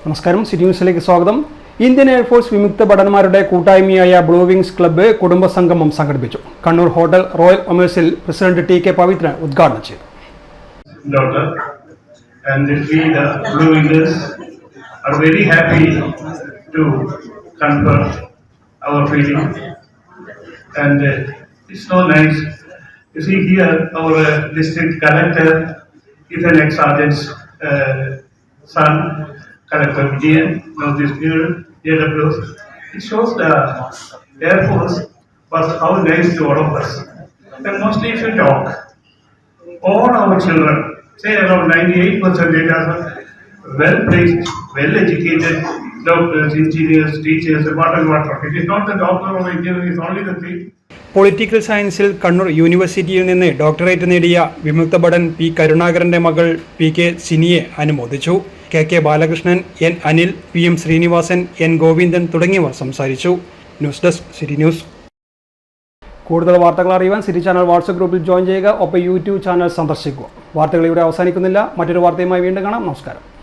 നമസ്കാരം, സിറ്റി ന്യൂസിലേക്ക് സ്വാഗതം. ഇന്ത്യൻ എയർഫോഴ്സ് വിമുക്ത ഭടന്മാരുടെ കൂട്ടായ്മയായ ബ്ലൂ വിങ്സ് ക്ലബ്ബ് കുടുംബ സംഗമം സംഘടിപ്പിച്ചു. കണ്ണൂർ ഹോട്ടൽ റോയൽ ഒമേഴ്സിൽ പ്രസിഡന്റ് ടി.കെ. പവിത്രൻ ഉദ്ഘാടനം ചെയ്തു. And we, the Blue Wingers, are very happy to confer our feeling. And it's so nice. You see here, our district collector is an ex-sergeant's son, Collector Vijayan, now this new AWS. It shows the Air Force was how nice to all of us. And mostly if you talk, all our children, say around 98% are well-placed, well-educated doctors, engineers, teachers, whatever. It is not the doctor or engineer, it is only the thing. Political സയൻസിൽ കണ്ണൂർ യൂണിവേഴ്സിറ്റിയിൽ നിന്ന് doctorate നേടിയ വിമുക്ത ഭടൻ P. കരുണാകരന്റെ മകൾ P K. സിനിയെ അനുമോദിച്ചു. K. Balakrishnan, N. Anil, P M. Srinivasan, N. Govindan തുടങ്ങിയവർ സംസാരിച്ചു. News desk, city news. കൂടുതൽ വാർത്തകൾ അറിയുവാൻ സിറ്റി ചാനൽ വാട്സ്ആപ്പ് ഗ്രൂപ്പിൽ ജോയിൻ ചെയ്യുക. ഒപ്പം യൂട്യൂബ് ചാനൽ സന്ദർശിക്കുക. വാർത്തകൾ ഇവിടെ അവസാനിക്കുന്നില്ല. മറ്റൊരു വാർത്തയുമായി വീണ്ടും കാണാം. നമസ്കാരം.